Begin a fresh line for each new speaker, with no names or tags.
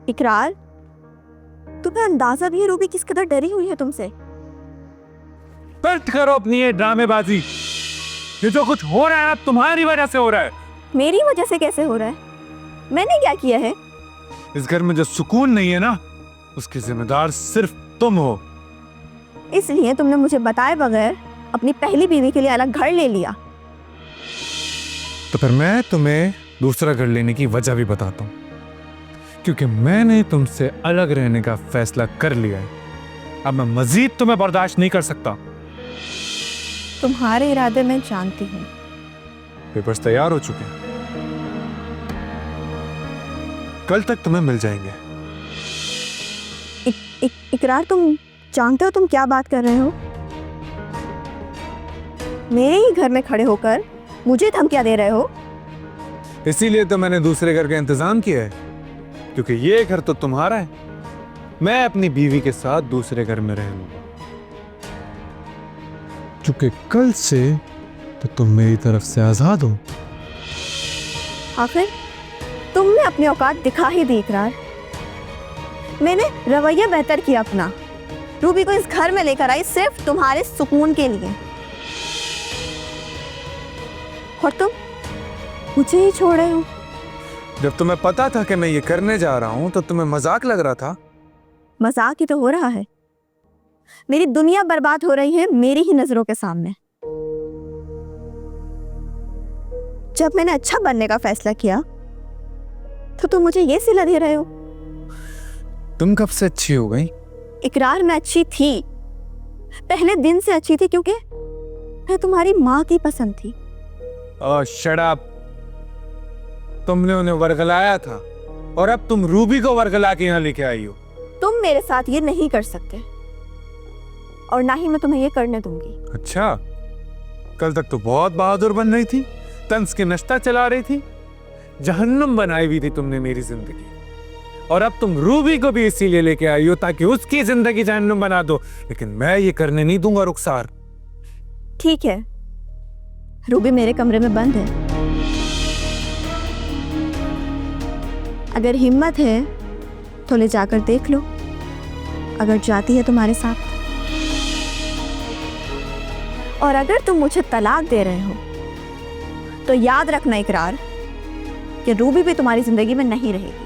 इकरार, तुम्हें अंदाजा भी है रूबी किस कदर डरी हुई है तुमसे।
बंद करो अपनी ये ड्रामेबाजी। ये जो कुछ हो रहा है अब तुम्हारी वजह से हो रहा है।
मेरी वजह से कैसे हो रहा है? मैंने क्या किया है?
इस घर में जो सुकून नहीं है ना, उसकी जिम्मेदार सिर्फ तुम हो।
इसलिए तुमने मुझे बताए बगैर अपनी पहली बीवी के लिए अलग घर ले लिया।
तो फिर मैं तुम्हें दूसरा घर लेने की वजह भी बताता हूँ, क्योंकि मैंने तुमसे अलग रहने का फैसला कर लिया है। अब मैं मजीद तुम्हें बर्दाश्त नहीं कर सकता।
तुम्हारे इरादे मैं जानती हूँ।
पेपर्स तैयार हो चुके हैं, कल तक तुम्हें मिल जाएंगे।
इकरार, तुम जानते हो तुम क्या बात कर रहे हो? मेरे ही घर में खड़े होकर मुझे धमकियां दे रहे हो।
इसीलिए तो मैंने दूसरे घर का इंतजाम किया है, क्योंकि ये घर तो तुम्हारा है। मैं अपनी बीवी के साथ दूसरे घर में रहूंगा, क्योंकि कल से तो तुम मेरी तरफ से आजाद हो।
आखिर तुमने अपनी औकात दिखा ही दी इकरार। मैंने रवैया बेहतर किया अपना, रूबी को इस घर में लेकर आई सिर्फ तुम्हारे सुकून के लिए। और तुम मुझे ही छोड़ रहे हो।
जब तुम्हें पता था कि मैं ये करने जा रहा हूं तो तुम्हें मजाक लग रहा था।
मजाक ही तो हो रहा है। मेरी दुनिया बर्बाद हो रही है मेरी ही नजरों के सामने। जब मैंने अच्छा बनने का फैसला किया तो तुम मुझे ये सिला दे रहे हो।
तुम कब से अच्छी हो गई?
इकरार, मैं अच्छी थी, पहले दिन से अच्छी थी, क्योंकि मैं तुम्हारी माँ की पसंद थी।
ओह शट अप। तुमने उन्हें वर्गलाया था और अब तुम रूबी को वर्गला के यहाँ लेके आई हो।
तुम मेरे साथ ये नहीं कर सकते और ना ही मैं तुम्हें ये करने दूंगी।
अच्छा, कल तक तो बहुत बहादुर बन रही थी, तंस के नश्ता चला रही थी, जहन्नुम बनाई हुई थी तुमने मेरी जिंदगी। और अब तुम रूबी को भी इसीलिए लेके आई हो ताकि उसकी जिंदगी जहन्नुम बना दो। लेकिन मैं ये करने नहीं दूंगा रुखसार।
ठीक है, रूबी मेरे कमरे में बंद है। अगर हिम्मत है तो ले जाकर देख लो, अगर जाती है तुम्हारे साथ। और अगर तुम मुझे तलाक दे रहे हो तो याद रखना इकरार कि रूबी भी तुम्हारी जिंदगी में नहीं रहेगी।